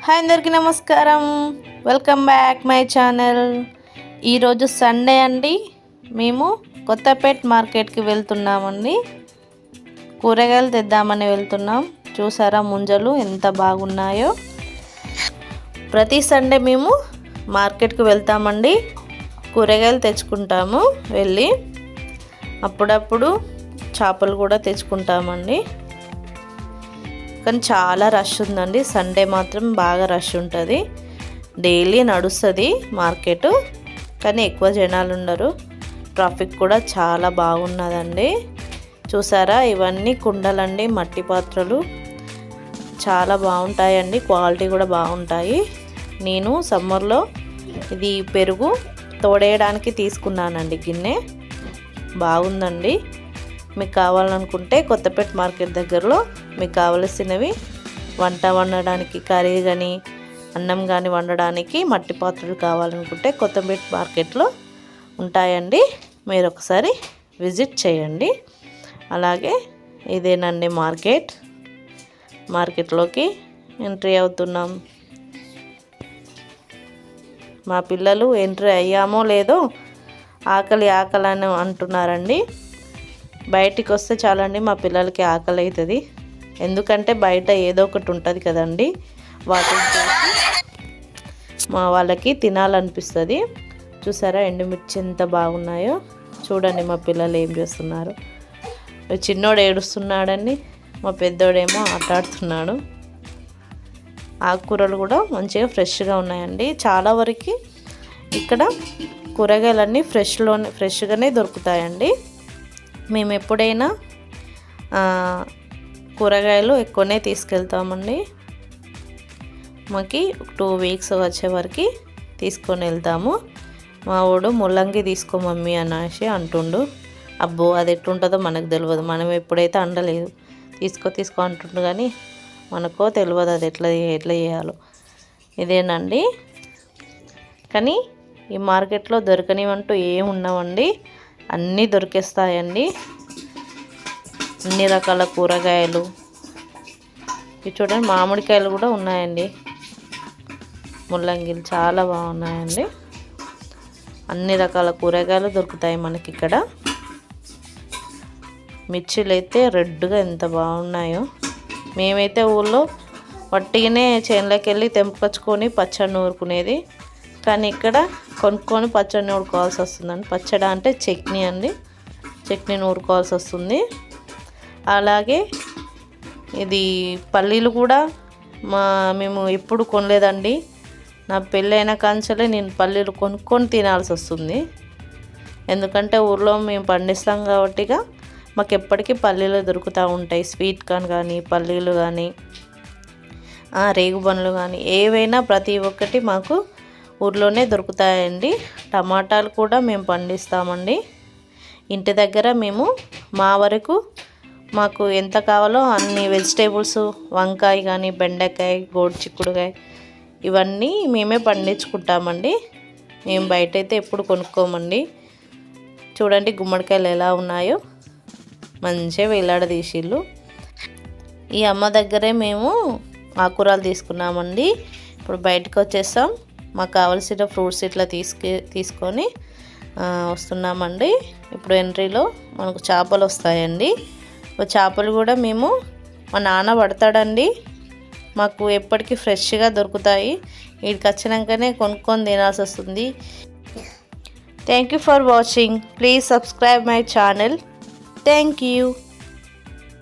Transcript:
Hi అందరికీ నమస్కారం. Welcome back my channel. ఈరోజు సండే అండి. మేము కొత్తపేట్ మార్కెట్కి వెళ్తున్నామండి. కూరగాయలు తెద్దామని వెళ్తున్నాం. చూసారా ముంజలు ఎంత బాగున్నాయో. ప్రతి సండే మేము మార్కెట్కి వెళ్తామండి. కూరగాయలు తెచ్చుకుంటాము వెళ్ళి. అప్పుడప్పుడు చేపలు కూడా తెచ్చుకుంటామండి. కానీ చాలా రష్ ఉందండి. సండే మాత్రం బాగా రష్ ఉంటుంది. డైలీ నడుస్తుంది మార్కెట్, కానీ ఎక్కువ జనాలు ఉండరు. ట్రాఫిక్ కూడా చాలా బాగున్నదండి. చూసారా ఇవన్నీ కుండలండి, మట్టి పాత్రలు చాలా బాగుంటాయండి. క్వాలిటీ కూడా బాగుంటాయి. నేను సమ్మర్లో ఇది పెరుగు తోడేయడానికి తీసుకున్నానండి. గిన్నె బాగుందండి. మీకు కావాలనుకుంటే కొత్తపేట మార్కెట్ దగ్గరలో మీకు కావలసినవి వంట వండడానికి, కర్రీ కానీ అన్నం కానీ వండడానికి మట్టి పాత్రలు కావాలనుకుంటే కొత్తపేట మార్కెట్లో ఉంటాయండి. మీరు ఒకసారి విజిట్ చేయండి. అలాగే ఇదేనండి మార్కెట్లోకి ఎంట్రీ అవుతున్నాం. మా పిల్లలు ఎంట్రీ అయ్యామో లేదో ఆకలి అని అంటున్నారండి. బయటికి వస్తే చాలండి మా పిల్లలకి ఆకలి అవుతుంది. ఎందుకంటే బయట ఏదో ఒకటి ఉంటుంది కదండి, వాటిని చూసి వాళ్ళకి తినాలనిపిస్తుంది. చూసారా ఎండుమిర్చి ఎంత బాగున్నాయో. చూడండి మా పిల్లలు ఏం చేస్తున్నారు. చిన్నోడు ఏడుస్తున్నాడండి, మా పెద్దోడేమో ఆడుతున్నాడు. ఆకుకూరలు కూడా మంచిగా ఫ్రెష్గా ఉన్నాయండి. చాలా వరకు ఇక్కడ కూరగాయలన్నీ ఫ్రెష్గానే దొరుకుతాయండి. మేము ఎప్పుడైనా కూరగాయలు ఎక్కువనే తీసుకెళ్తామండి. మాకు 2 వీక్స్ వచ్చే వరకు తీసుకొని వెళ్తాము. మా వాడు ముల్లంగి తీసుకో మమ్మీ అనేసి అంటుండు. అబ్బో అది ఎట్లుంటుందో మనకు తెలియదు. మనం ఎప్పుడైతే అండలేదు తీసుకో అంటుండు, కానీ మనకో తెలియదు అది ఎట్లా చేయాలో. ఇదేనండి. కానీ ఈ మార్కెట్లో దొరకనివంటూ ఏమున్నావండి, అన్నీ దొరికేస్తాయండి. అన్ని రకాల కూరగాయలు. ఇవి చూడండి మామిడికాయలు కూడా ఉన్నాయండి. ముల్లంగిలు చాలా బాగున్నాయండి. అన్ని రకాల కూరగాయలు దొరుకుతాయి మనకి ఇక్కడ. మిర్చిలు అయితే రెడ్గా ఎంత బాగున్నాయో. మేమైతే ఊళ్ళో వట్టిగానే చేనులోకి వెళ్ళి తెంపుకొచ్చుకొని పచ్చడి నూరుకునేది. కానీ ఇక్కడ కొనుక్కొని పచ్చడి నూరుకోవాల్సి వస్తుందండి. పచ్చడి అంటే చట్నీ అండి. చట్నీ నూరుకోవాల్సి వస్తుంది. అలాగే ఇది పల్లీలు కూడా మేము ఎప్పుడు కొనలేదండి. నా పెళ్ళైన కాంచలే నేను పల్లీలు కొనుక్కొని తినాల్సి వస్తుంది. ఎందుకంటే ఊర్లో మేము పండిస్తాం కాబట్టిగా మాకు ఎప్పటికీ పల్లీలు దొరుకుతూ ఉంటాయి. స్వీట్ కార్న్ కానీ, పల్లీలు కానీ, రేగుబండ్లు కానీ, ఏవైనా ప్రతి ఒక్కటి మాకు ఊర్లోనే దొరుకుతాయండి. టమాటాలు కూడా మేము పండిస్తామండి ఇంటి దగ్గర. మేము మా వరకు మాకు ఎంత కావాలో అన్ని వెజిటేబుల్స్, వంకాయ కానీ, బెండకాయ, గోడు చిక్కుడుకాయ ఇవన్నీ మేమే పండించుకుంటామండి. మేము బయట అయితే ఎప్పుడు కొనుక్కోమండి. చూడండి గుమ్మడికాయలు ఎలా ఉన్నాయో, మంచిగా వేలాడదీసిళ్ళు. ఈ అమ్మ దగ్గరే మేము ఆకుకూరలు తీసుకున్నామండి. ఇప్పుడు బయటకు వచ్చేస్తాం. మాకు కావాల్సిన ఫ్రూట్స్ ఇట్లా తీసుకొని వస్తున్నామండి. ఇప్పుడు ఎంట్రీలో మనకు చేపలు వస్తాయండి. చేపలు కూడా మేము మా నాన్న పడతాడండి. మాకు ఎప్పటికీ ఫ్రెష్గా దొరుకుతాయి. వీడికి వచ్చినాకనే కొనుక్కొని తినాల్సి వస్తుంది. Thank you for watching. Please subscribe my channel. Thank you.